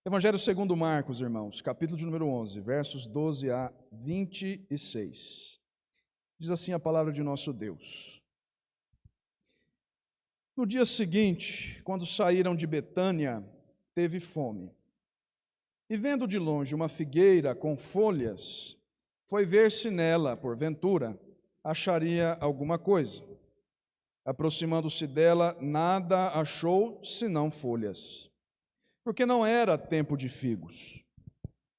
Evangelho segundo Marcos, irmãos, capítulo de número 11, versos 12 a 26. Diz assim a palavra de nosso Deus. No dia seguinte, quando saíram de Betânia, teve fome. E vendo de longe uma figueira com folhas, foi ver se nela, porventura, acharia alguma coisa. Aproximando-se dela, nada achou senão folhas, porque não era tempo de figos.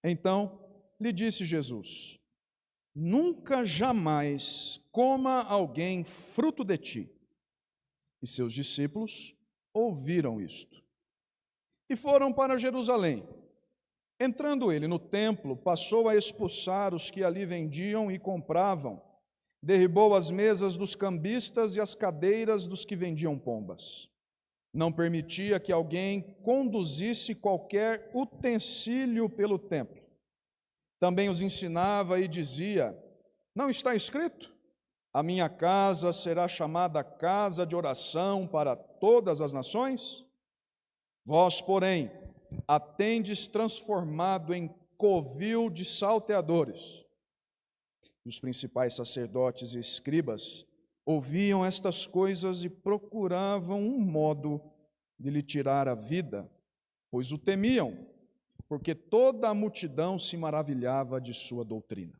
Então lhe disse Jesus: nunca jamais coma alguém fruto de ti. E seus discípulos ouviram isto. E foram para Jerusalém. Entrando ele no templo, passou a expulsar os que ali vendiam e compravam. Derribou as mesas dos cambistas e as cadeiras dos que vendiam pombas. Não permitia que alguém conduzisse qualquer utensílio pelo templo. Também os ensinava e dizia: não está escrito? A minha casa será chamada casa de oração para todas as nações? Vós, porém, a tendes transformado em covil de salteadores. E os principais sacerdotes e escribas ouviam estas coisas e procuravam um modo de lhe tirar a vida, pois o temiam, porque toda a multidão se maravilhava de sua doutrina.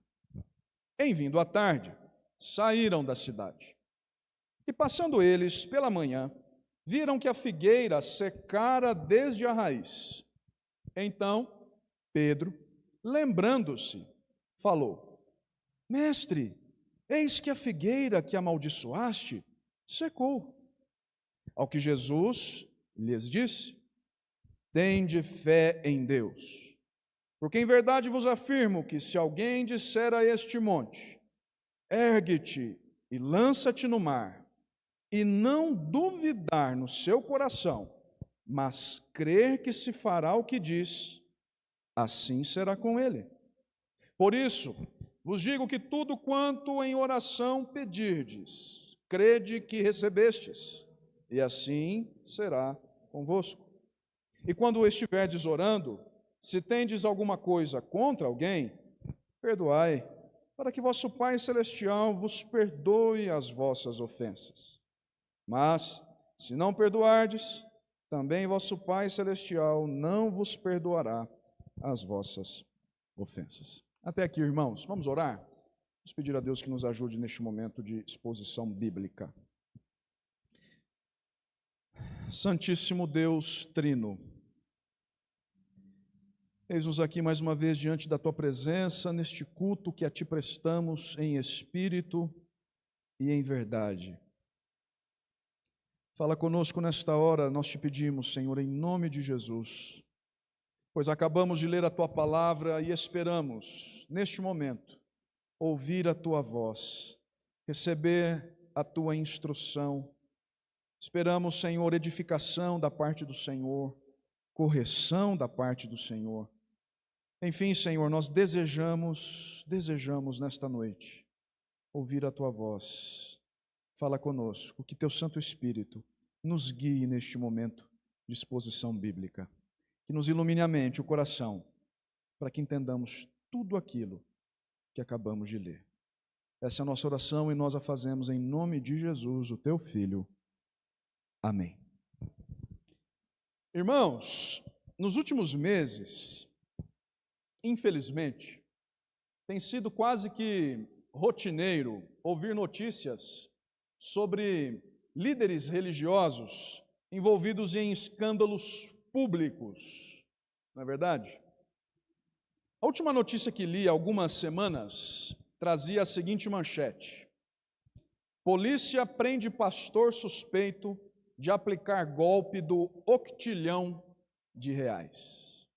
Em vindo a tarde, saíram da cidade. E passando eles pela manhã, viram que a figueira secara desde a raiz. Então Pedro, lembrando-se, falou: Mestre, eis que a figueira que amaldiçoaste secou. Ao que Jesus lhes disse: tende fé em Deus. Porque em verdade vos afirmo que se alguém disser a este monte: ergue-te e lança-te no mar, e não duvidar no seu coração, mas crer que se fará o que diz, assim será com ele. Por isso, vos digo que tudo quanto em oração pedirdes, crede que recebestes, e assim será convosco. E quando estiverdes orando, se tendes alguma coisa contra alguém, perdoai, para que vosso Pai Celestial vos perdoe as vossas ofensas. Mas, se não perdoardes, também vosso Pai Celestial não vos perdoará as vossas ofensas. Até aqui, irmãos, vamos orar? Vamos pedir a Deus que nos ajude neste momento de exposição bíblica. Santíssimo Deus Trino, eis-nos aqui mais uma vez diante da Tua presença, neste culto que a Ti prestamos em espírito e em verdade. Fala conosco nesta hora, nós te pedimos, Senhor, em nome de Jesus, pois acabamos de ler a Tua palavra e esperamos, neste momento, ouvir a Tua voz, receber a Tua instrução. Esperamos, Senhor, edificação da parte do Senhor, correção da parte do Senhor. Enfim, Senhor, nós desejamos nesta noite ouvir a Tua voz. Fala conosco, que Teu Santo Espírito nos guie neste momento de exposição bíblica, que nos ilumine a mente, o coração, para que entendamos tudo aquilo que acabamos de ler. Essa é a nossa oração e nós a fazemos em nome de Jesus, o Teu Filho. Amém. Irmãos, nos últimos meses, infelizmente, tem sido quase que rotineiro ouvir notícias sobre líderes religiosos envolvidos em escândalos públicos, não é verdade? A última notícia que li há algumas semanas trazia a seguinte manchete: polícia prende pastor suspeito de aplicar golpe do octilhão de reais.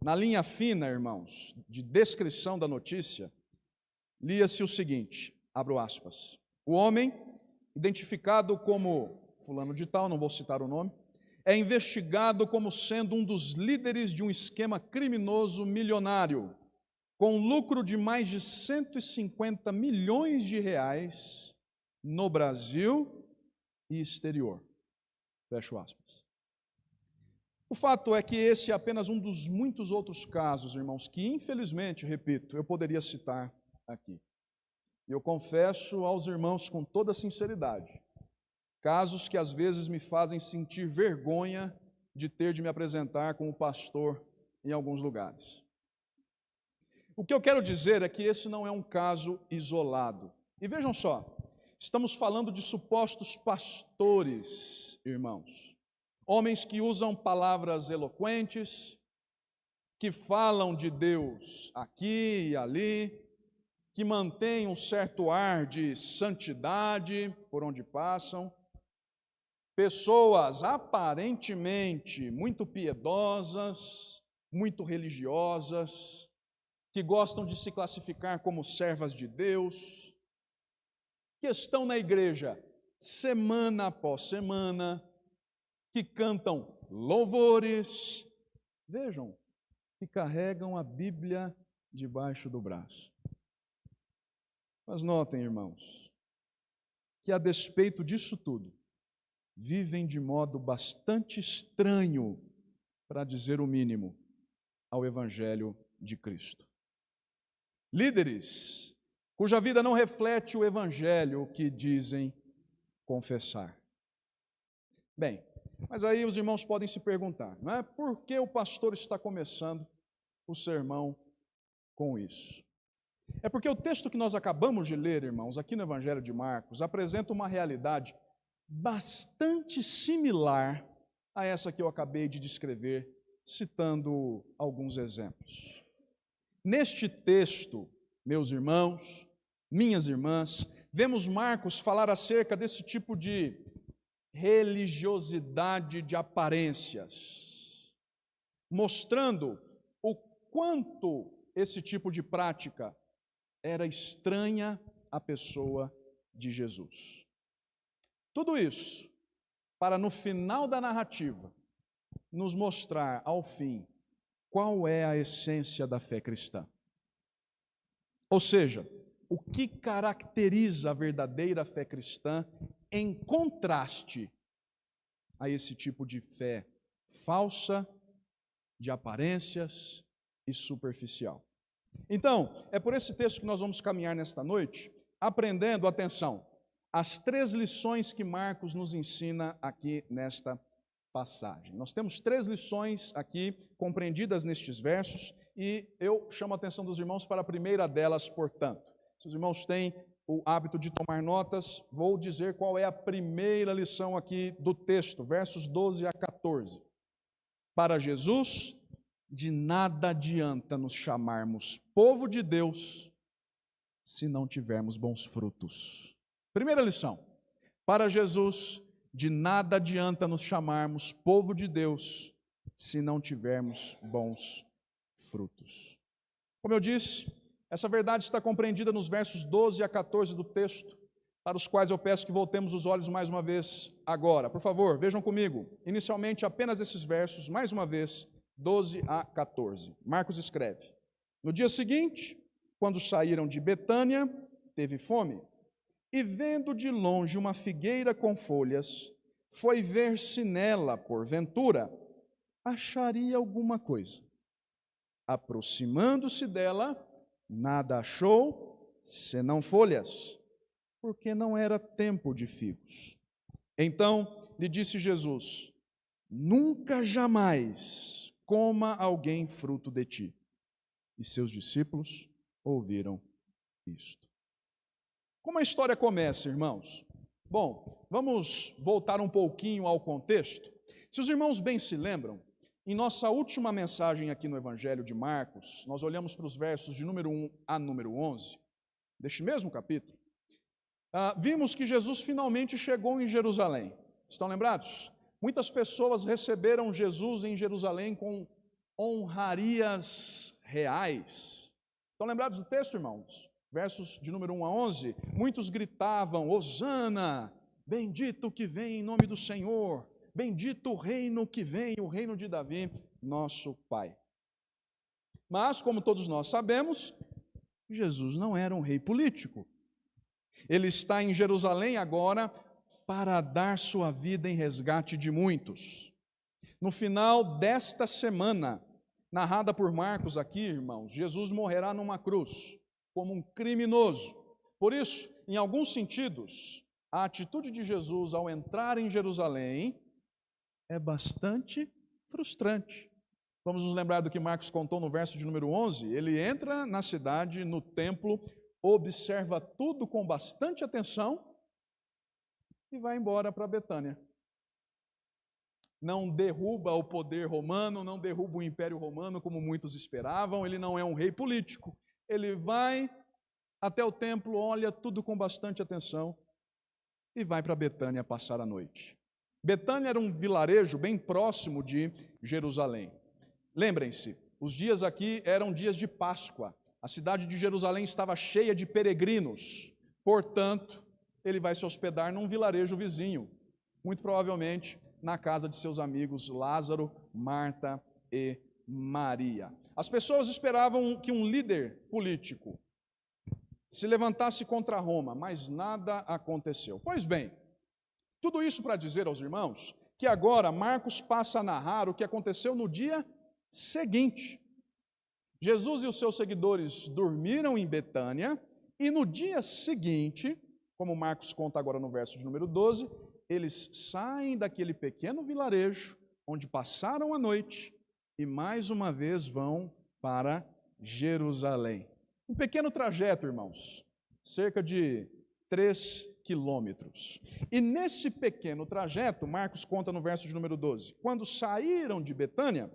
Na linha fina, irmãos, de descrição da notícia, lia-se o seguinte, abro aspas: o homem, identificado como fulano de tal, não vou citar o nome, é investigado como sendo um dos líderes de um esquema criminoso milionário, com lucro de mais de 150 milhões de reais no Brasil e exterior. Fecho aspas. O fato é que esse é apenas um dos muitos outros casos, irmãos, que infelizmente, repito, eu poderia citar aqui. E eu confesso aos irmãos com toda sinceridade, casos que às vezes me fazem sentir vergonha de ter de me apresentar como pastor em alguns lugares. O que eu quero dizer é que esse não é um caso isolado. E vejam só, estamos falando de supostos pastores, irmãos. Homens que usam palavras eloquentes, que falam de Deus aqui e ali, que mantêm um certo ar de santidade por onde passam. Pessoas aparentemente muito piedosas, muito religiosas, que gostam de se classificar como servas de Deus, que estão na igreja semana após semana, que cantam louvores, vejam, que carregam a Bíblia debaixo do braço. Mas notem, irmãos, que a despeito disso tudo, vivem de modo bastante estranho, para dizer o mínimo, ao Evangelho de Cristo. Líderes cuja vida não reflete o Evangelho que dizem confessar. Bem, mas aí os irmãos podem se perguntar, não é? Por que o pastor está começando o sermão com isso? É porque o texto que nós acabamos de ler, irmãos, aqui no Evangelho de Marcos, apresenta uma realidade bastante similar a essa que eu acabei de descrever, citando alguns exemplos. Neste texto, meus irmãos, minhas irmãs, vemos Marcos falar acerca desse tipo de religiosidade de aparências, mostrando o quanto esse tipo de prática era estranha à pessoa de Jesus. Tudo isso para, no final da narrativa, nos mostrar, ao fim, qual é a essência da fé cristã. Ou seja, o que caracteriza a verdadeira fé cristã em contraste a esse tipo de fé falsa, de aparências e superficial. Então, é por esse texto que nós vamos caminhar nesta noite, aprendendo, atenção, as 3 lições que Marcos nos ensina aqui nesta passagem. Nós temos 3 lições aqui compreendidas nestes versos e eu chamo a atenção dos irmãos para a primeira delas, portanto. Se os irmãos têm o hábito de tomar notas, vou dizer qual é a primeira lição aqui do texto, versos 12 a 14. Para Jesus, de nada adianta nos chamarmos povo de Deus se não tivermos bons frutos. Primeira lição, para Jesus, de nada adianta nos chamarmos povo de Deus se não tivermos bons frutos. Como eu disse, essa verdade está compreendida nos versos 12 a 14 do texto, para os quais eu peço que voltemos os olhos mais uma vez agora. Por favor, vejam comigo, inicialmente apenas esses versos, mais uma vez, 12 a 14. Marcos escreve: No dia seguinte, quando saíram de Betânia, teve fome, e vendo de longe uma figueira com folhas, foi ver se nela, porventura, acharia alguma coisa. Aproximando-se dela, nada achou, senão folhas, porque não era tempo de figos. Então lhe disse Jesus: Nunca jamais coma alguém fruto de ti. E seus discípulos ouviram isto. Como a história começa, irmãos? Bom, vamos voltar um pouquinho ao contexto. Se os irmãos bem se lembram, em nossa última mensagem aqui no Evangelho de Marcos, nós olhamos para os versos de número 1 a número 11, deste mesmo capítulo, vimos que Jesus finalmente chegou em Jerusalém. Estão lembrados? Muitas pessoas receberam Jesus em Jerusalém com honrarias reais. Estão lembrados do texto, irmãos? Versos de número 1 a 11, muitos gritavam: Hosana, bendito que vem em nome do Senhor, bendito o reino que vem, o reino de Davi, nosso Pai. Mas, como todos nós sabemos, Jesus não era um rei político. Ele está em Jerusalém agora para dar sua vida em resgate de muitos. No final desta semana, narrada por Marcos aqui, irmãos, Jesus morrerá numa cruz, como um criminoso. Por isso, em alguns sentidos, a atitude de Jesus ao entrar em Jerusalém é bastante frustrante. Vamos nos lembrar do que Marcos contou no verso de número 11. Ele entra na cidade, no templo, observa tudo com bastante atenção e vai embora para Betânia. Não derruba o poder romano, não derruba o império romano como muitos esperavam, ele não é um rei político. Ele vai até o templo, olha tudo com bastante atenção e vai para Betânia passar a noite. Betânia era um vilarejo bem próximo de Jerusalém. Lembrem-se, os dias aqui eram dias de Páscoa. A cidade de Jerusalém estava cheia de peregrinos. Portanto, ele vai se hospedar num vilarejo vizinho, muito provavelmente na casa de seus amigos Lázaro, Marta e Maria. As pessoas esperavam que um líder político se levantasse contra Roma, mas nada aconteceu. Pois bem, tudo isso para dizer aos irmãos que agora Marcos passa a narrar o que aconteceu no dia seguinte. Jesus e os seus seguidores dormiram em Betânia e no dia seguinte, como Marcos conta agora no verso de número 12, eles saem daquele pequeno vilarejo onde passaram a noite e mais uma vez vão para Jerusalém. Um pequeno trajeto, irmãos, cerca de 3 quilômetros. E nesse pequeno trajeto, Marcos conta no verso de número 12, quando saíram de Betânia,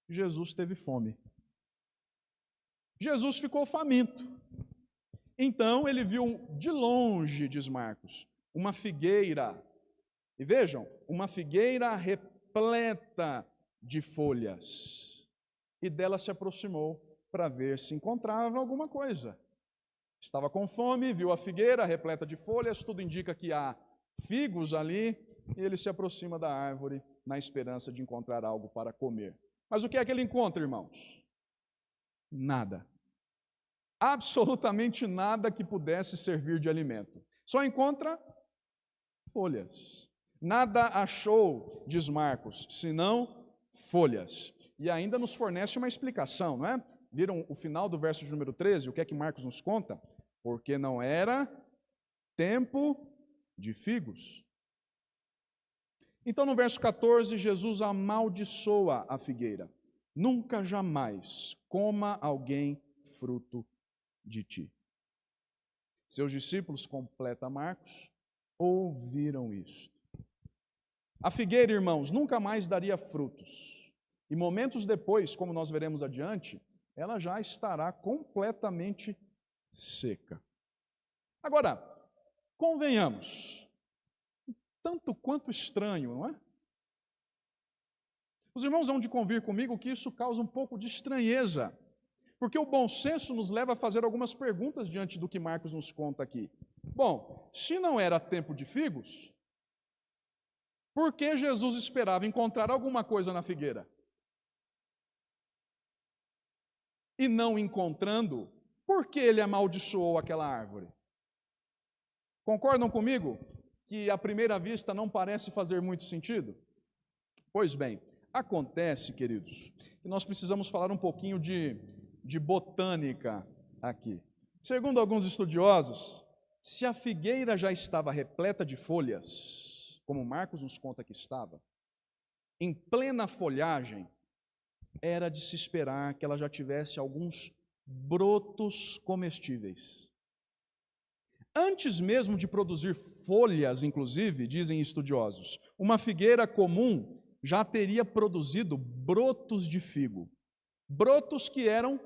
Jesus teve fome. Jesus ficou faminto. Então ele viu de longe, diz Marcos, uma figueira. E vejam, uma figueira repleta de folhas. E dela se aproximou para ver se encontrava alguma coisa. Estava com fome, viu a figueira repleta de folhas, tudo indica que há figos ali, e ele se aproxima da árvore na esperança de encontrar algo para comer. Mas o que é que ele encontra, irmãos? Nada. Absolutamente nada que pudesse servir de alimento. Só encontra folhas. Nada achou, diz Marcos, senão folhas. E ainda nos fornece uma explicação, não é? Viram o final do verso de número 13? O que é que Marcos nos conta? Porque não era tempo de figos. Então, no verso 14, Jesus amaldiçoa a figueira. Nunca jamais coma alguém fruto de ti. Seus discípulos, completa Marcos, ouviram isto. A figueira, irmãos, nunca mais daria frutos. E momentos depois, como nós veremos adiante, ela já estará completamente seca. Agora, convenhamos, tanto quanto estranho, não é? Os irmãos vão de convir comigo que isso causa um pouco de estranheza, porque o bom senso nos leva a fazer algumas perguntas diante do que Marcos nos conta aqui. Bom, se não era tempo de figos, por que Jesus esperava encontrar alguma coisa na figueira? E não encontrando, por que ele amaldiçoou aquela árvore? Concordam comigo que à primeira vista não parece fazer muito sentido? Pois bem, acontece, queridos, que nós precisamos falar um pouquinho de botânica aqui. Segundo alguns estudiosos, se a figueira já estava repleta de folhas, como Marcos nos conta que estava, em plena folhagem, era de se esperar que ela já tivesse alguns brotos comestíveis. Antes mesmo de produzir folhas, inclusive, dizem estudiosos, uma figueira comum já teria produzido brotos de figo. Brotos que eram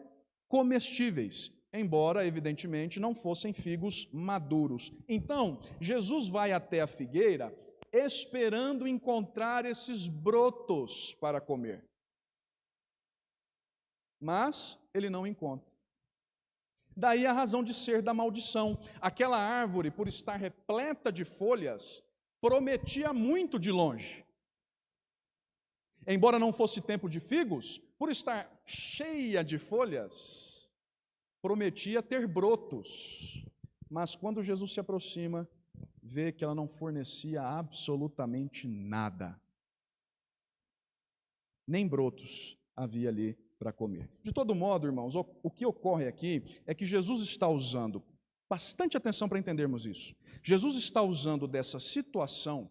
comestíveis, embora, evidentemente, não fossem figos maduros. Então, Jesus vai até a figueira esperando encontrar esses brotos para comer. Mas ele não encontra. Daí a razão de ser da maldição. Aquela árvore, por estar repleta de folhas, prometia muito de longe. Embora não fosse tempo de figos, por estar cheia de folhas, prometia ter brotos. Mas quando Jesus se aproxima, vê que ela não fornecia absolutamente nada. nem brotos havia ali para comer. De todo modo, irmãos, o que ocorre aqui é que Jesus está usando, bastante atenção para entendermos isso, Jesus está usando dessa situação,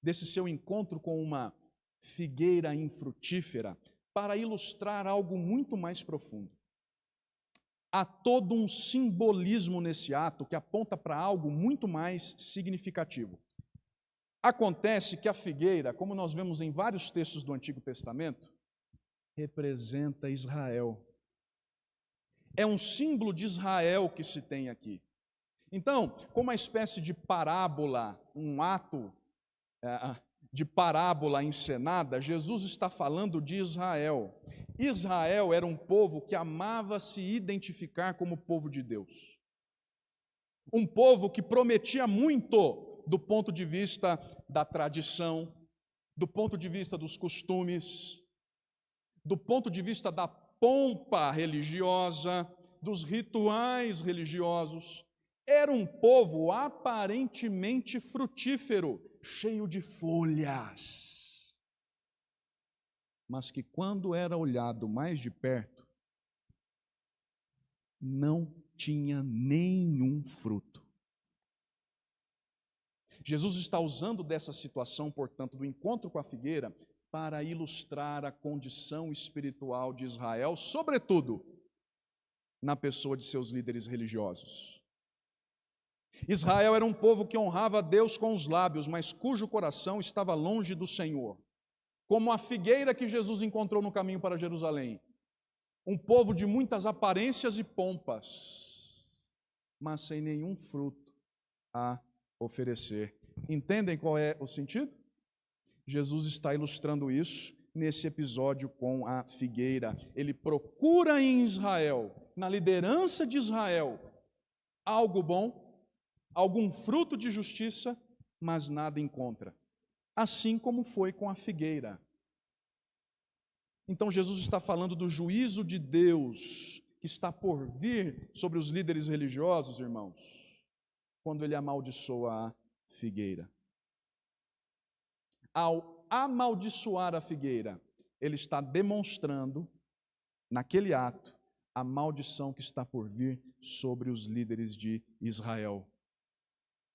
desse seu encontro com uma figueira infrutífera, para ilustrar algo muito mais profundo. Há todo um simbolismo nesse ato que aponta para algo muito mais significativo. Acontece que a figueira, como nós vemos em vários textos do Antigo Testamento, representa Israel. É um símbolo de Israel que se tem aqui. Então, como uma espécie de parábola, um ato de parábola encenada, Jesus está falando de Israel. Israel era um povo que amava se identificar como povo de Deus. Um povo que prometia muito do ponto de vista da tradição, do ponto de vista dos costumes, do ponto de vista da pompa religiosa, dos rituais religiosos. Era um povo aparentemente frutífero, cheio de folhas, mas que quando era olhado mais de perto, não tinha nenhum fruto. Jesus está usando dessa situação, portanto, do encontro com a figueira, para ilustrar a condição espiritual de Israel, sobretudo na pessoa de seus líderes religiosos. Israel era um povo que honrava a Deus com os lábios, mas cujo coração estava longe do Senhor. Como a figueira que Jesus encontrou no caminho para Jerusalém. Um povo de muitas aparências e pompas, mas sem nenhum fruto a oferecer. Entendem qual é o sentido? Jesus está ilustrando isso nesse episódio com a figueira. Ele procura em Israel, na liderança de Israel, algo bom, algum fruto de justiça, mas nada encontra. Assim como foi com a figueira. Então Jesus está falando do juízo de Deus que está por vir sobre os líderes religiosos, irmãos, quando ele amaldiçoa a figueira. Ao amaldiçoar a figueira, ele está demonstrando, naquele ato, a maldição que está por vir sobre os líderes de Israel,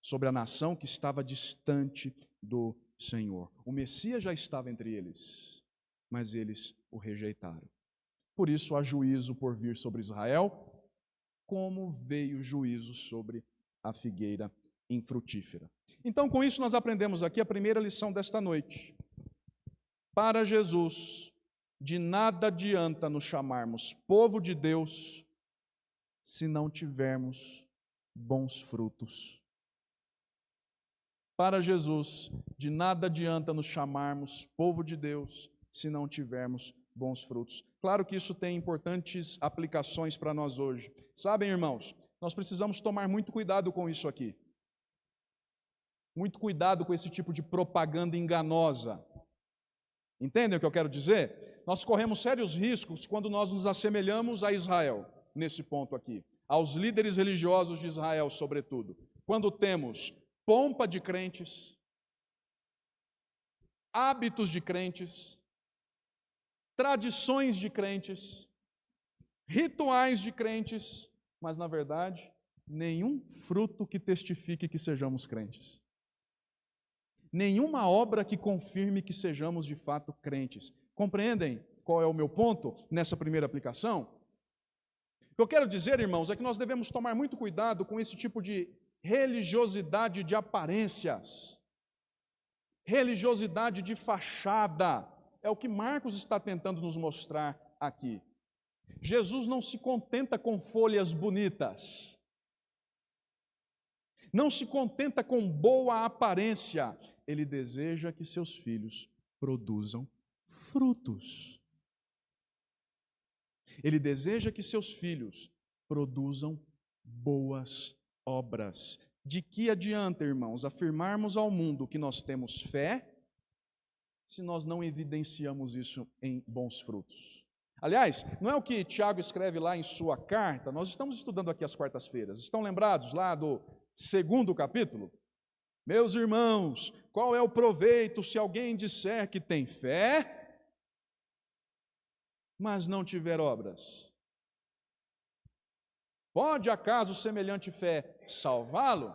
sobre a nação que estava distante do Senhor. O Messias já estava entre eles, mas eles o rejeitaram. Por isso há juízo por vir sobre Israel, como veio juízo sobre a figueira infrutífera. Então, com isso, nós aprendemos aqui a primeira lição desta noite. Para Jesus, de nada adianta nos chamarmos povo de Deus se não tivermos bons frutos. Para Jesus, de nada adianta nos chamarmos povo de Deus se não tivermos bons frutos. Claro que isso tem importantes aplicações para nós hoje. Sabem, irmãos, nós precisamos tomar muito cuidado com isso aqui. Muito cuidado com esse tipo de propaganda enganosa. Entendem o que eu quero dizer? Nós corremos sérios riscos quando nós nos assemelhamos a Israel, nesse ponto aqui. Aos líderes religiosos de Israel, sobretudo. Quando temos pompa de crentes, hábitos de crentes, tradições de crentes, rituais de crentes, mas, na verdade, nenhum fruto que testifique que sejamos crentes. Nenhuma obra que confirme que sejamos de fato crentes. Compreendem qual é o meu ponto nessa primeira aplicação? O que eu quero dizer, irmãos, é que nós devemos tomar muito cuidado com esse tipo de religiosidade de aparências, religiosidade de fachada. É o que Marcos está tentando nos mostrar aqui. Jesus não se contenta com folhas bonitas, não se contenta com boa aparência, ele deseja que seus filhos produzam frutos. Ele deseja que seus filhos produzam boas obras. De que adianta, irmãos, afirmarmos ao mundo que nós temos fé, se nós não evidenciamos isso em bons frutos? Aliás, não é o que Tiago escreve lá em sua carta? Nós estamos estudando aqui às quartas-feiras. Estão lembrados lá do 2º capítulo? Meus irmãos, qual é o proveito se alguém disser que tem fé, mas não tiver obras, pode acaso semelhante fé salvá-lo?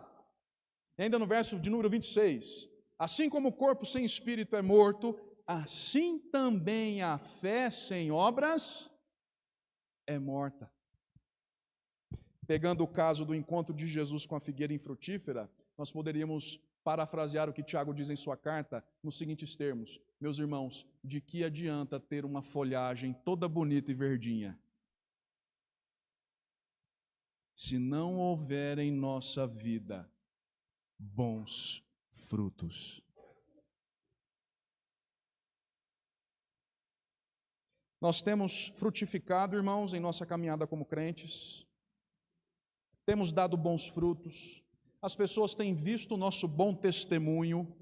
E ainda no verso de número 26, assim como o corpo sem espírito é morto, assim também a fé sem obras é morta. Pegando o caso do encontro de Jesus com a figueira infrutífera, nós poderíamos parafrasear o que Tiago diz em sua carta nos seguintes termos: meus irmãos, de que adianta ter uma folhagem toda bonita e verdinha, se não houver em nossa vida bons frutos? Nós temos frutificado, irmãos, em nossa caminhada como crentes, temos dado bons frutos, as pessoas têm visto o nosso bom testemunho.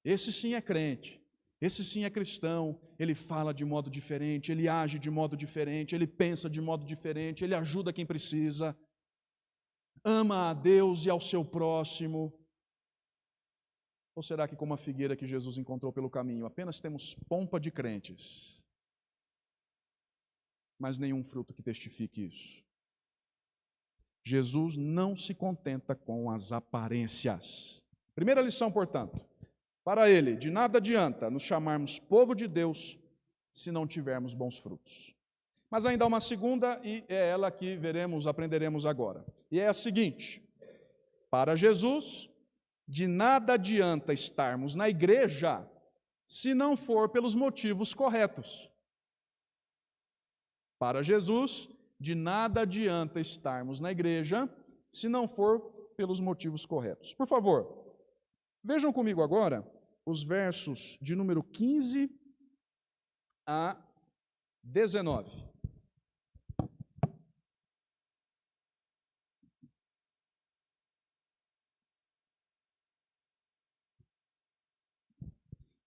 Esse sim é crente, esse sim é cristão, ele fala de modo diferente, ele age de modo diferente, ele pensa de modo diferente, ele ajuda quem precisa, ama a Deus e ao seu próximo. Ou será que, como a figueira que Jesus encontrou pelo caminho, apenas temos pompa de crentes, mas nenhum fruto que testifique isso? Jesus não se contenta com as aparências. Primeira lição, portanto, para ele, de nada adianta nos chamarmos povo de Deus se não tivermos bons frutos. Mas ainda há uma segunda, e é ela que aprenderemos agora. E é a seguinte: para Jesus, de nada adianta estarmos na igreja se não for pelos motivos corretos. Para Jesus, de nada adianta estarmos na igreja se não for pelos motivos corretos. Por favor, vejam comigo agora os versos de número 15 a 19.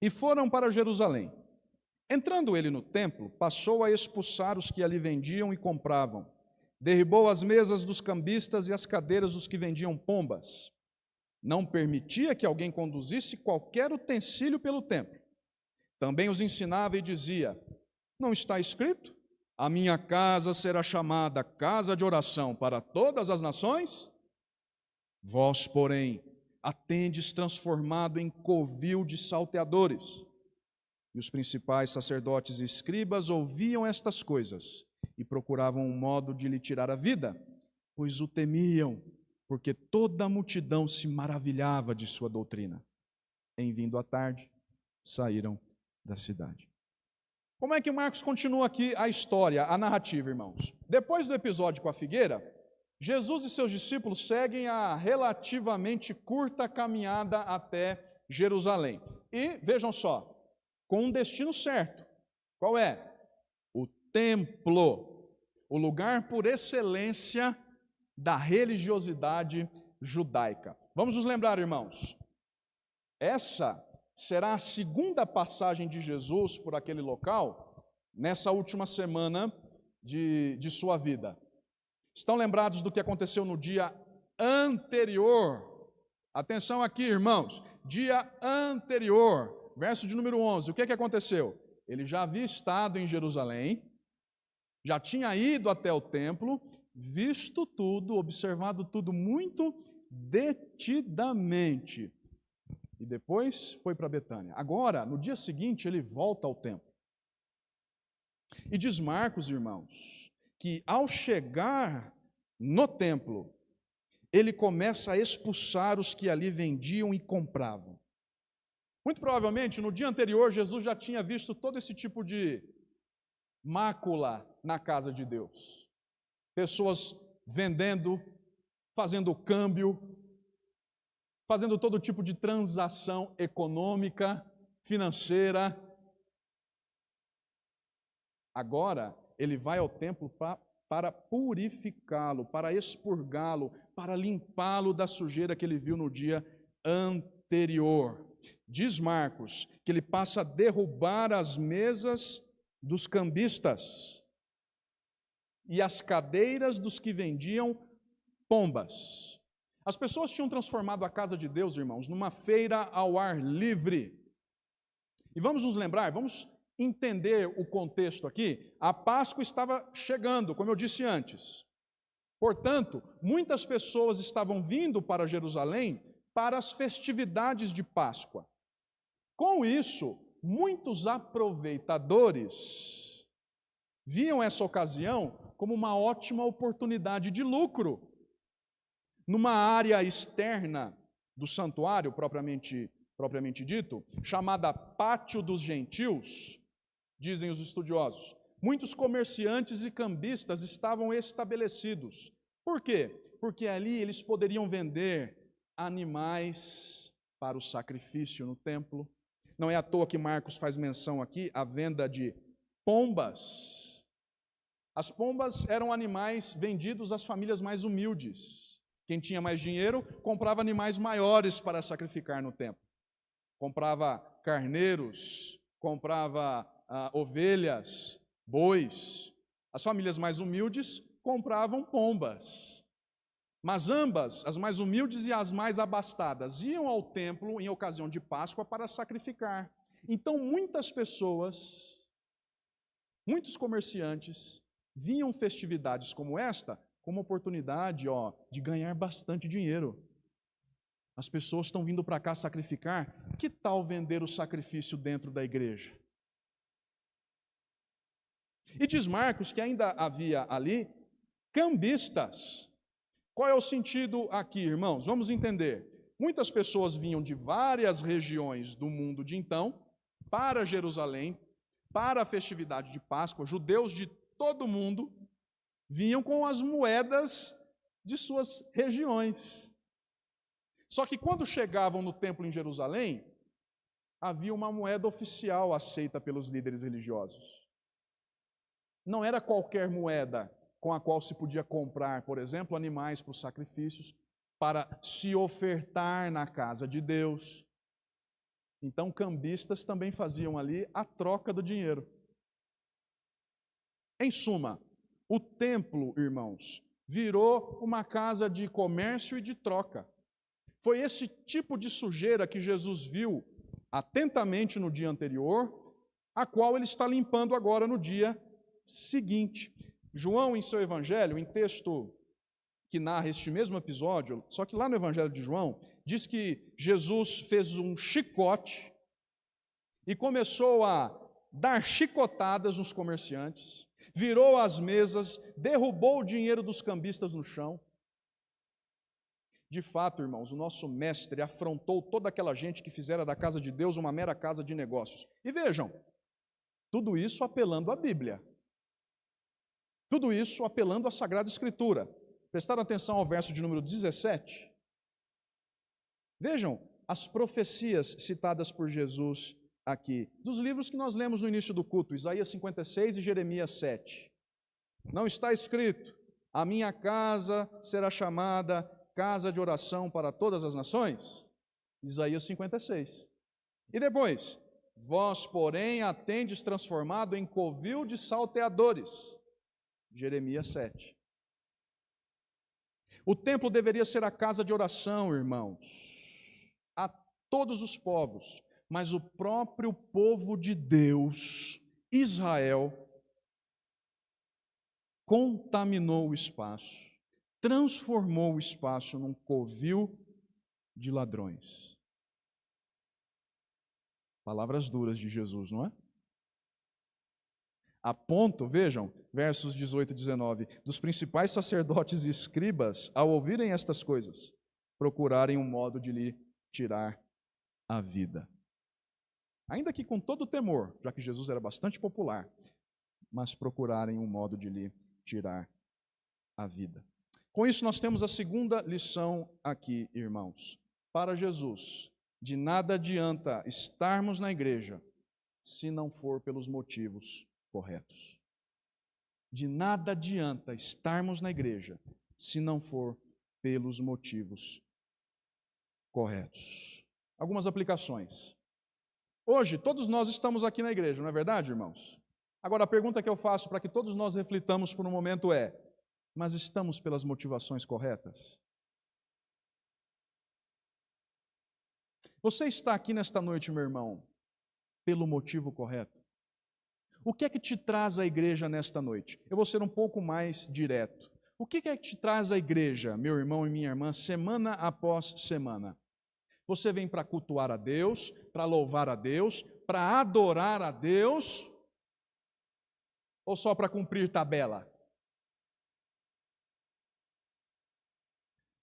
E foram para Jerusalém. Entrando ele no templo, passou a expulsar os que ali vendiam e compravam. Derribou as mesas dos cambistas e as cadeiras dos que vendiam pombas. Não permitia que alguém conduzisse qualquer utensílio pelo templo. Também os ensinava e dizia: não está escrito? A minha casa será chamada casa de oração para todas as nações? Vós, porém, a tendes transformado em covil de salteadores. E os principais sacerdotes e escribas ouviam estas coisas e procuravam um modo de lhe tirar a vida, pois o temiam, porque toda a multidão se maravilhava de sua doutrina. Em vindo à tarde, saíram da cidade. Como é que Marcos continua aqui a história, a narrativa, irmãos? Depois do episódio com a figueira, Jesus e seus discípulos seguem a relativamente curta caminhada até Jerusalém. E, vejam só, com um destino certo. Qual é? O templo, o lugar por excelência da religiosidade judaica. Vamos nos lembrar, irmãos, essa será a segunda passagem de Jesus por aquele local nessa última semana de sua vida. Estão lembrados do que aconteceu no dia anterior? Atenção aqui, irmãos, dia anterior. Verso de número 11, o que aconteceu? Ele já havia estado em Jerusalém, já tinha ido até o templo, visto tudo, observado tudo muito detidamente. E depois foi para Betânia. Agora, no dia seguinte, ele volta ao templo. E diz Marcos, irmãos, que ao chegar no templo, ele começa a expulsar os que ali vendiam e compravam. Muito provavelmente, no dia anterior, Jesus já tinha visto todo esse tipo de mácula na casa de Deus. Pessoas vendendo, fazendo câmbio, fazendo todo tipo de transação econômica, financeira. Agora, ele vai ao templo para purificá-lo, para expurgá-lo, para limpá-lo da sujeira que ele viu no dia anterior. Diz Marcos que ele passa a derrubar as mesas dos cambistas e as cadeiras dos que vendiam pombas. As pessoas tinham transformado a casa de Deus, irmãos, numa feira ao ar livre. E vamos nos lembrar, vamos entender o contexto aqui, a Páscoa estava chegando, como eu disse antes. Portanto, muitas pessoas estavam vindo para Jerusalém para as festividades de Páscoa. Com isso, muitos aproveitadores viam essa ocasião como uma ótima oportunidade de lucro. Numa área externa do santuário, propriamente dito, chamada Pátio dos Gentios, dizem os estudiosos, muitos comerciantes e cambistas estavam estabelecidos. Por quê? Porque ali eles poderiam vender animais para o sacrifício no templo. Não é à toa que Marcos faz menção aqui à venda de pombas. As pombas eram animais vendidos às famílias mais humildes. Quem tinha mais dinheiro comprava animais maiores para sacrificar no templo. Comprava carneiros, comprava ovelhas, bois. As famílias mais humildes compravam pombas. Mas ambas, as mais humildes e as mais abastadas, iam ao templo em ocasião de Páscoa para sacrificar. Então muitas pessoas, muitos comerciantes, viam festividades como esta como oportunidade de ganhar bastante dinheiro. As pessoas estão vindo para cá sacrificar, que tal vender o sacrifício dentro da igreja? E diz Marcos que ainda havia ali cambistas. Qual é o sentido aqui, irmãos? Vamos entender. Muitas pessoas vinham de várias regiões do mundo de então para Jerusalém, para a festividade de Páscoa. Judeus de todo o mundo vinham com as moedas de suas regiões. Só que quando chegavam no templo em Jerusalém, havia uma moeda oficial aceita pelos líderes religiosos. Não era qualquer moeda com a qual se podia comprar, por exemplo, animais para os sacrifícios, para se ofertar na casa de Deus. Então, cambistas também faziam ali a troca do dinheiro. Em suma, o templo, irmãos, virou uma casa de comércio e de troca. Foi esse tipo de sujeira que Jesus viu atentamente no dia anterior, a qual ele está limpando agora no dia seguinte. João, em seu evangelho, em texto que narra este mesmo episódio, só que lá no evangelho de João, diz que Jesus fez um chicote e começou a dar chicotadas nos comerciantes, virou as mesas, derrubou o dinheiro dos cambistas no chão. De fato, irmãos, o nosso mestre afrontou toda aquela gente que fizera da casa de Deus uma mera casa de negócios. E vejam, tudo isso apelando à Bíblia. Tudo isso apelando à Sagrada Escritura. Prestaram atenção ao verso de número 17? Vejam as profecias citadas por Jesus aqui, dos livros que nós lemos no início do culto, Isaías 56 e Jeremias 7. Não está escrito, a minha casa será chamada casa de oração para todas as nações? Isaías 56. E depois, vós, porém, a tendes transformado em covil de salteadores. Jeremias 7. O templo deveria ser a casa de oração, irmãos, a todos os povos, mas o próprio povo de Deus, Israel, contaminou o espaço, transformou o espaço num covil de ladrões. Palavras duras de Jesus, não é? A ponto, vejam, versos 18 e 19, dos principais sacerdotes e escribas, ao ouvirem estas coisas, procurarem um modo de lhe tirar a vida. Ainda que com todo temor, já que Jesus era bastante popular, mas procurarem um modo de lhe tirar a vida. Com isso, nós temos a segunda lição aqui, irmãos. Para Jesus, de nada adianta estarmos na igreja se não for pelos motivos corretos. De nada adianta estarmos na igreja se não for pelos motivos corretos. Algumas aplicações. Hoje, todos nós estamos aqui na igreja, não é verdade, irmãos? Agora, a pergunta que eu faço para que todos nós reflitamos por um momento é: mas estamos pelas motivações corretas? Você está aqui nesta noite, meu irmão, pelo motivo correto? O que é que te traz à igreja nesta noite? Eu vou ser um pouco mais direto. O que é que te traz à igreja, meu irmão e minha irmã, semana após semana? Você vem para cultuar a Deus, para louvar a Deus, para adorar a Deus, ou só para cumprir tabela?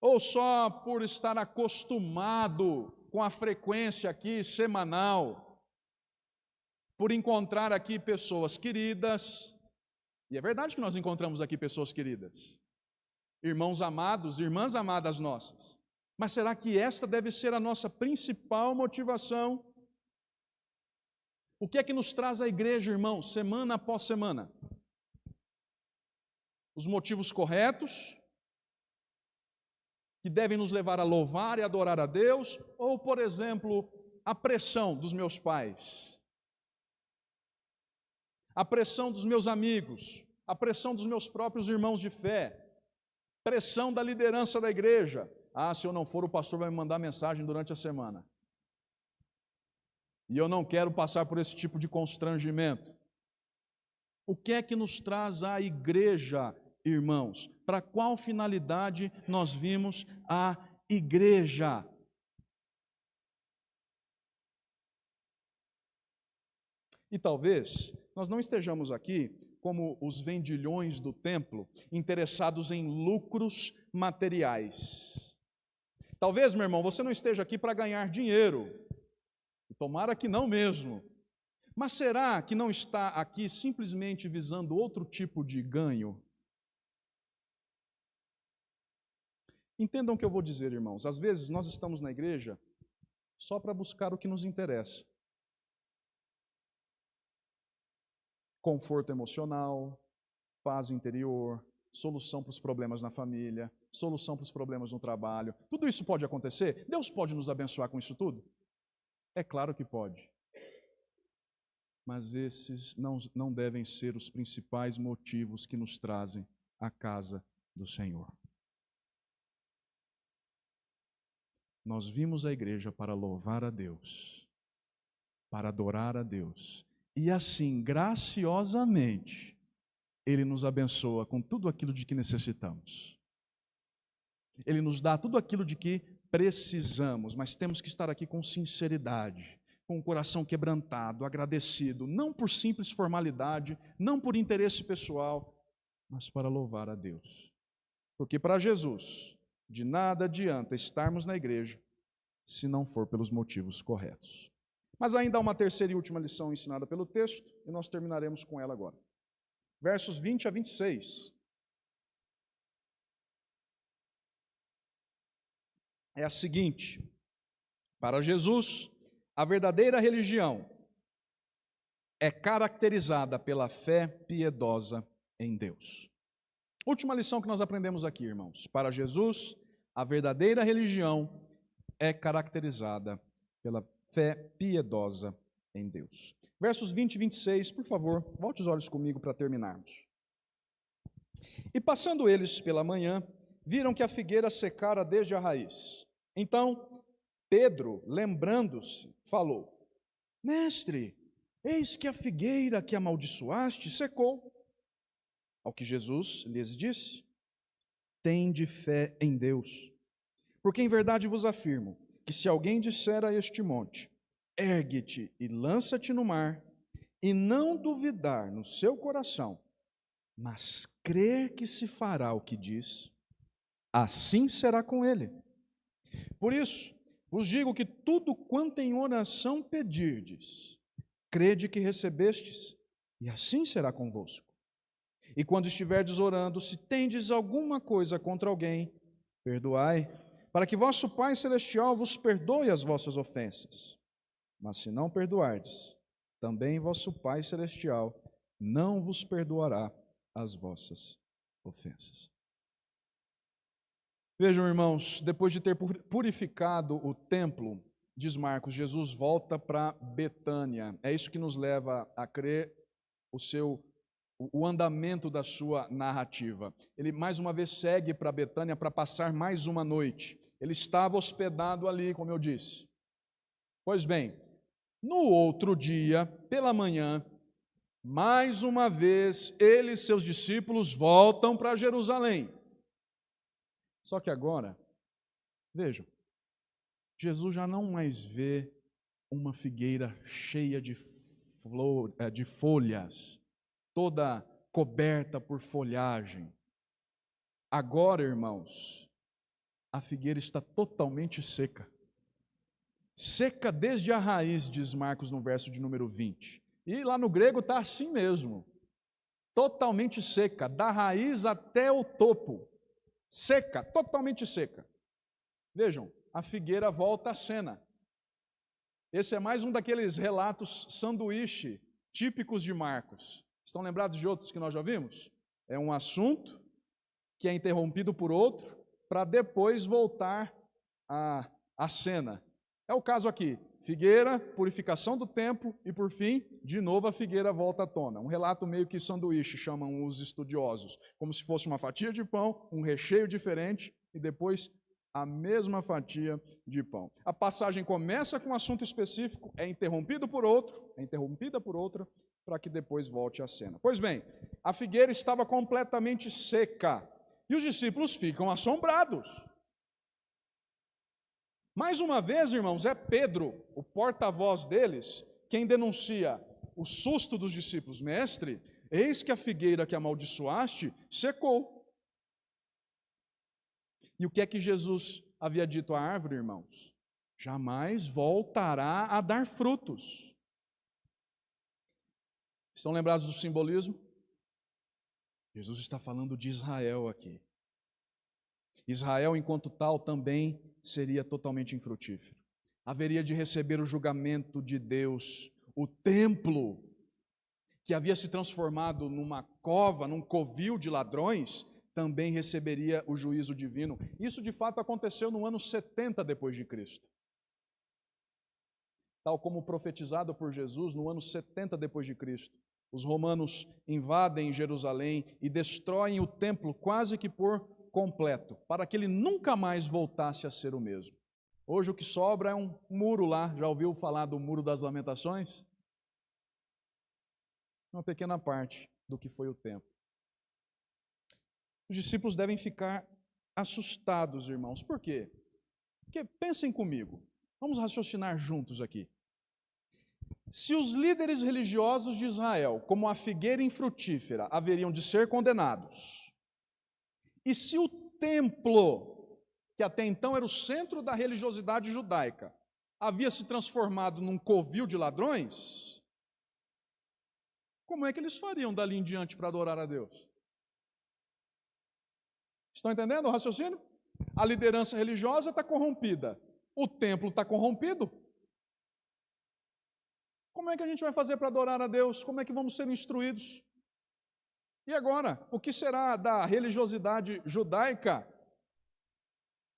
Ou só por estar acostumado com a frequência aqui semanal, por encontrar aqui pessoas queridas, e é verdade que nós encontramos aqui pessoas queridas, irmãos amados, irmãs amadas nossas, mas será que esta deve ser a nossa principal motivação? O que é que nos traz à igreja, irmão, semana após semana? Os motivos corretos, que devem nos levar a louvar e adorar a Deus, ou, por exemplo, a pressão dos meus pais, a pressão dos meus amigos, a pressão dos meus próprios irmãos de fé, pressão da liderança da igreja. Ah, se eu não for, o pastor vai me mandar mensagem durante a semana. E eu não quero passar por esse tipo de constrangimento. O que é que nos traz à igreja, irmãos? Para qual finalidade nós vimos a igreja? E talvez nós não estejamos aqui como os vendilhões do templo, interessados em lucros materiais. Talvez, meu irmão, você não esteja aqui para ganhar dinheiro. Tomara que não mesmo. Mas será que não está aqui simplesmente visando outro tipo de ganho? Entendam o que eu vou dizer, irmãos. Às vezes nós estamos na igreja só para buscar o que nos interessa. Conforto emocional, paz interior, solução para os problemas na família, solução para os problemas no trabalho. Tudo isso pode acontecer? Deus pode nos abençoar com isso tudo? É claro que pode. Mas esses não devem ser os principais motivos que nos trazem à casa do Senhor. Nós vimos a igreja para louvar a Deus, para adorar a Deus, e assim, graciosamente, Ele nos abençoa com tudo aquilo de que necessitamos. Ele nos dá tudo aquilo de que precisamos, mas temos que estar aqui com sinceridade, com o coração quebrantado, agradecido, não por simples formalidade, não por interesse pessoal, mas para louvar a Deus. Porque para Jesus, de nada adianta estarmos na igreja se não for pelos motivos corretos. Mas ainda há uma terceira e última lição ensinada pelo texto, e nós terminaremos com ela agora. Versos 20 a 26. É a seguinte: para Jesus, a verdadeira religião é caracterizada pela fé piedosa em Deus. Última lição que nós aprendemos aqui, irmãos. Para Jesus, a verdadeira religião é caracterizada pela fé piedosa em Deus. Versos 20 e 26, por favor, volte os olhos comigo para terminarmos. E passando eles pela manhã, viram que a figueira secara desde a raiz. Então, Pedro, lembrando-se, falou: Mestre, eis que a figueira que amaldiçoaste secou. Ao que Jesus lhes disse: Tende fé em Deus, porque em verdade vos afirmo que se alguém disser a este monte, ergue-te e lança-te no mar, e não duvidar no seu coração, mas crer que se fará o que diz, assim será com ele. Por isso, vos digo que tudo quanto em oração pedirdes, crede que recebestes, e assim será convosco. E quando estiverdes orando, se tendes alguma coisa contra alguém, perdoai, para que vosso Pai Celestial vos perdoe as vossas ofensas. Mas se não perdoardes, também vosso Pai Celestial não vos perdoará as vossas ofensas. Vejam, irmãos, depois de ter purificado o templo, diz Marcos, Jesus volta para Betânia. É isso que nos leva a crer o andamento da sua narrativa. Ele mais uma vez segue para Betânia para passar mais uma noite. Ele estava hospedado ali, como eu disse. Pois bem, no outro dia, pela manhã, mais uma vez, ele e seus discípulos voltam para Jerusalém. Só que agora, vejam, Jesus já não mais vê uma figueira cheia de folhas, toda coberta por folhagem. Agora, irmãos, a figueira está totalmente seca. Seca desde a raiz, diz Marcos no verso de número 20. E lá no grego está assim mesmo. Totalmente seca, da raiz até o topo. Seca, totalmente seca. Vejam, a figueira volta à cena. Esse é mais um daqueles relatos sanduíche típicos de Marcos. Estão lembrados de outros que nós já vimos? É um assunto que é interrompido por outro para depois voltar à cena. É o caso aqui. Figueira, purificação do templo e, por fim, de novo a figueira volta à tona. Um relato meio que sanduíche, chamam os estudiosos. Como se fosse uma fatia de pão, um recheio diferente e depois a mesma fatia de pão. A passagem começa com um assunto específico, é interrompida por outra, para que depois volte à cena. Pois bem, a figueira estava completamente seca e os discípulos ficam assombrados. Mais uma vez, irmãos, é Pedro, o porta-voz deles, quem denuncia o susto dos discípulos. Mestre, eis que a figueira que amaldiçoaste secou. E o que é que Jesus havia dito à árvore, irmãos? Jamais voltará a dar frutos. Estão lembrados do simbolismo? Jesus está falando de Israel aqui. Israel, enquanto tal, também seria totalmente infrutífero. Haveria de receber o julgamento de Deus. O templo, que havia se transformado numa cova, num covil de ladrões, também receberia o juízo divino. Isso, de fato, aconteceu no ano 70 depois de Cristo. Tal como profetizado por Jesus no ano 70 depois de Cristo. Os romanos invadem Jerusalém e destroem o templo quase que por completo, para que ele nunca mais voltasse a ser o mesmo. Hoje o que sobra é um muro lá. Já ouviu falar do Muro das Lamentações? Uma pequena parte do que foi o templo. Os discípulos devem ficar assustados, irmãos. Por quê? Porque pensem comigo. Vamos raciocinar juntos aqui. Se os líderes religiosos de Israel, como a figueira infrutífera, haveriam de ser condenados, e se o templo, que até então era o centro da religiosidade judaica, havia se transformado num covil de ladrões, como é que eles fariam dali em diante para adorar a Deus? Estão entendendo o raciocínio? A liderança religiosa está corrompida, o templo está corrompido. Como é que a gente vai fazer para adorar a Deus? Como é que vamos ser instruídos? E agora, o que será da religiosidade judaica?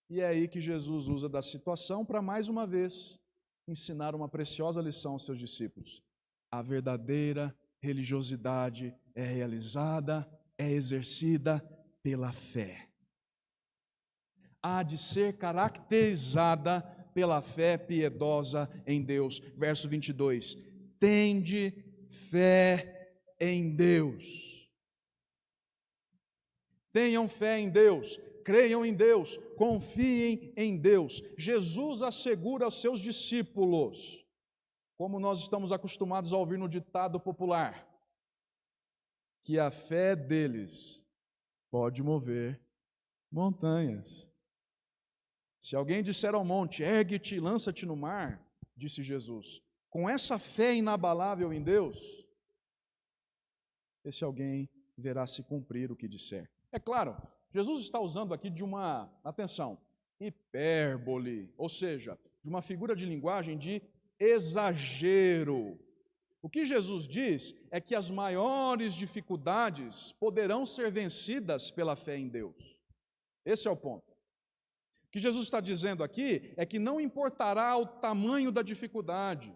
E é aí que Jesus usa da situação para, mais uma vez, ensinar uma preciosa lição aos seus discípulos. A verdadeira religiosidade é realizada, é exercida pela fé. Há de ser caracterizada pela fé piedosa em Deus. Verso 22. Tende fé em Deus. Tenham fé em Deus, creiam em Deus, confiem em Deus. Jesus assegura aos seus discípulos, como nós estamos acostumados a ouvir no ditado popular, que a fé deles pode mover montanhas. Se alguém disser ao monte, ergue-te e lança-te no mar, disse Jesus, com essa fé inabalável em Deus, esse alguém verá se cumprir o que disser. É claro, Jesus está usando aqui de uma, atenção, hipérbole, ou seja, de uma figura de linguagem de exagero. O que Jesus diz é que as maiores dificuldades poderão ser vencidas pela fé em Deus. Esse é o ponto. O que Jesus está dizendo aqui é que não importará o tamanho da dificuldade,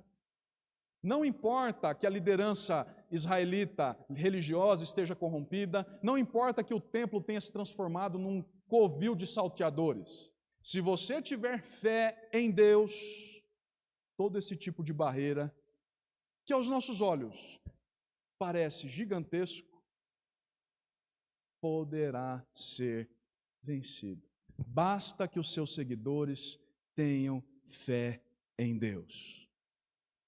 não importa que a liderança israelita religiosa esteja corrompida, não importa que o templo tenha se transformado num covil de salteadores. Se você tiver fé em Deus, todo esse tipo de barreira, que aos nossos olhos parece gigantesco, poderá ser vencido. Basta que os seus seguidores tenham fé em Deus.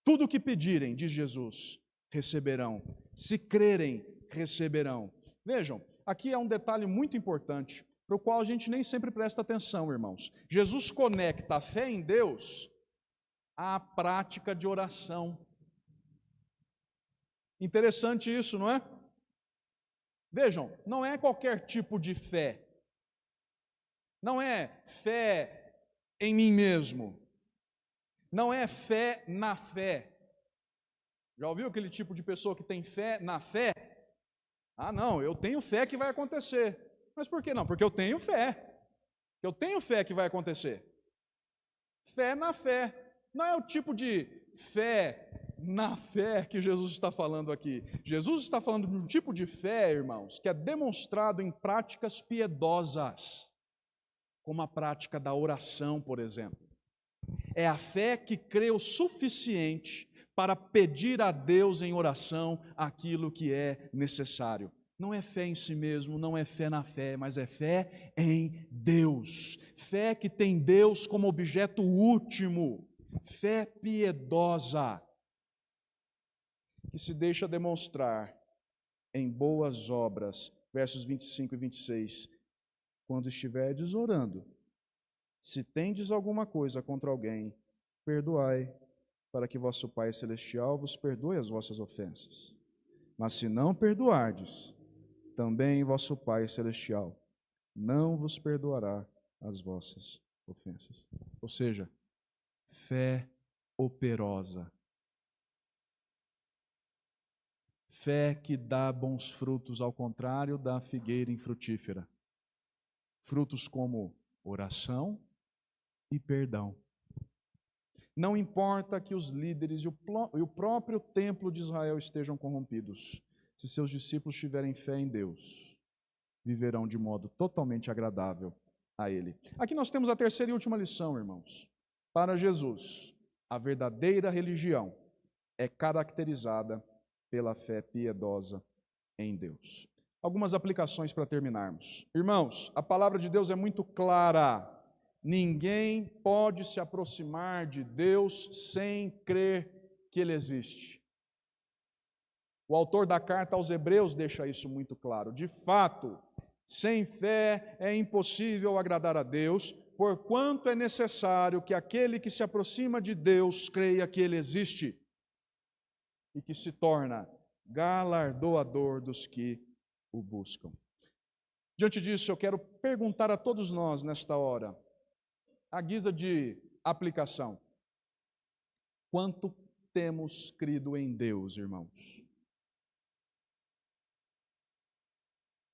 Tudo o que pedirem, diz Jesus, receberão. Se crerem, receberão. Vejam, aqui é um detalhe muito importante, para o qual a gente nem sempre presta atenção, irmãos. Jesus conecta a fé em Deus à prática de oração. Interessante isso, não é? Vejam, não é qualquer tipo de fé. Não é fé em mim mesmo. Não é fé na fé. Já ouviu aquele tipo de pessoa que tem fé na fé? Ah, não, eu tenho fé que vai acontecer. Mas por que não? Porque eu tenho fé. Eu tenho fé que vai acontecer. Fé na fé. Não é o tipo de fé na fé que Jesus está falando aqui. Jesus está falando de um tipo de fé, irmãos, que é demonstrado em práticas piedosas, como a prática da oração, por exemplo. É a fé que crê o suficiente para pedir a Deus em oração aquilo que é necessário. Não é fé em si mesmo, não é fé na fé, mas é fé em Deus. Fé que tem Deus como objeto último. Fé piedosa, que se deixa demonstrar em boas obras. Versos 25 e 26. Quando estiverdes orando, se tendes alguma coisa contra alguém, perdoai, para que vosso Pai Celestial vos perdoe as vossas ofensas. Mas se não perdoardes, também vosso Pai Celestial não vos perdoará as vossas ofensas. Ou seja, fé operosa. Fé que dá bons frutos, ao contrário da figueira infrutífera. Frutos como oração e perdão. Não importa que os líderes e o próprio templo de Israel estejam corrompidos. Se seus discípulos tiverem fé em Deus, viverão de modo totalmente agradável a Ele. Aqui nós temos a terceira e última lição, irmãos. Para Jesus, a verdadeira religião é caracterizada pela fé piedosa em Deus. Algumas aplicações para terminarmos. Irmãos, a palavra de Deus é muito clara. Ninguém pode se aproximar de Deus sem crer que Ele existe. O autor da carta aos Hebreus deixa isso muito claro. De fato, sem fé é impossível agradar a Deus, porquanto é necessário que aquele que se aproxima de Deus creia que Ele existe e que se torna galardoador dos que o buscam. Diante disso, eu quero perguntar a todos nós nesta hora, à guisa de aplicação: quanto temos crido em Deus, irmãos?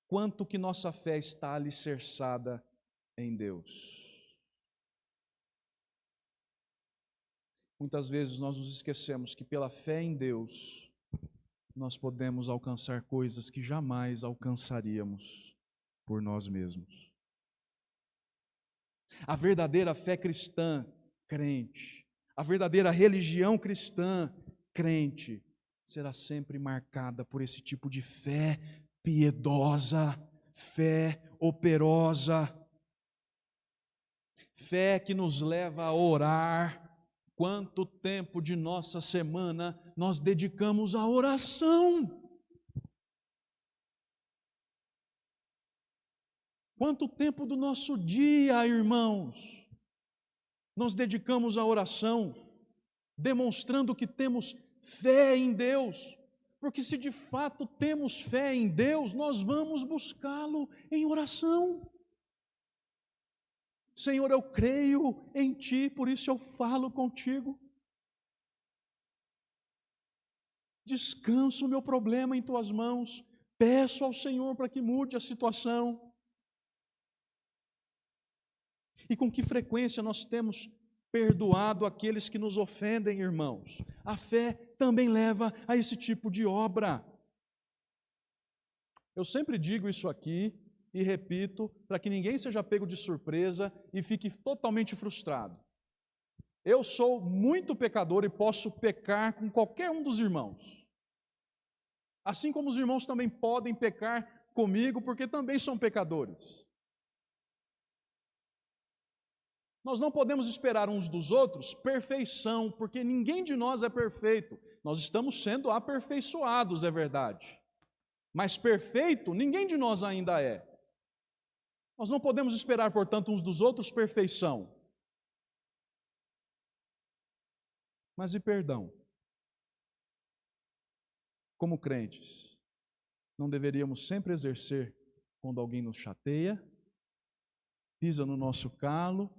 Quanto que nossa fé está alicerçada em Deus? Muitas vezes nós nos esquecemos que pela fé em Deus, nós podemos alcançar coisas que jamais alcançaríamos por nós mesmos. A verdadeira fé cristã, crente, a verdadeira religião cristã, crente, será sempre marcada por esse tipo de fé piedosa, fé operosa, fé que nos leva a orar. Quanto tempo de nossa semana nós dedicamos à oração? Quanto tempo do nosso dia, irmãos, nós dedicamos à oração, demonstrando que temos fé em Deus? Porque se de fato temos fé em Deus, nós vamos buscá-lo em oração. Senhor, eu creio em Ti, por isso eu falo contigo. Descanso o meu problema em Tuas mãos, peço ao Senhor para que mude a situação. E com que frequência nós temos perdoado aqueles que nos ofendem, irmãos? A fé também leva a esse tipo de obra. Eu sempre digo isso aqui e repito, para que ninguém seja pego de surpresa e fique totalmente frustrado. Eu sou muito pecador e posso pecar com qualquer um dos irmãos. Assim como os irmãos também podem pecar comigo, porque também são pecadores. Nós não podemos esperar uns dos outros perfeição, porque ninguém de nós é perfeito. Nós estamos sendo aperfeiçoados, é verdade. Mas perfeito, ninguém de nós ainda é. Nós não podemos esperar, portanto, uns dos outros perfeição. Mas e perdão? Como crentes, não deveríamos sempre exercer quando alguém nos chateia, pisa no nosso calo,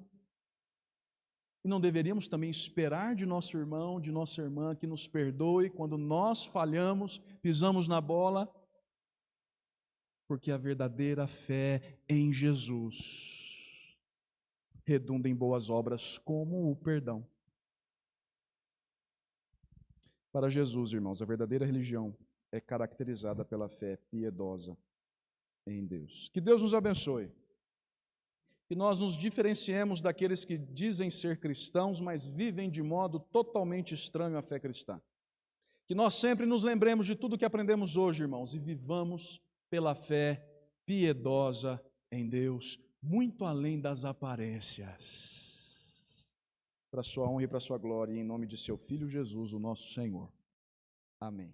e não deveríamos também esperar de nosso irmão, de nossa irmã, que nos perdoe quando nós falhamos, pisamos na bola, porque a verdadeira fé em Jesus redunda em boas obras, como o perdão. Para Jesus, irmãos, a verdadeira religião é caracterizada pela fé piedosa em Deus. Que Deus nos abençoe. Que nós nos diferenciemos daqueles que dizem ser cristãos, mas vivem de modo totalmente estranho à fé cristã. Que nós sempre nos lembremos de tudo que aprendemos hoje, irmãos, e vivamos pela fé piedosa em Deus, muito além das aparências. Para a sua honra e para a sua glória, em nome de seu Filho Jesus, o nosso Senhor. Amém.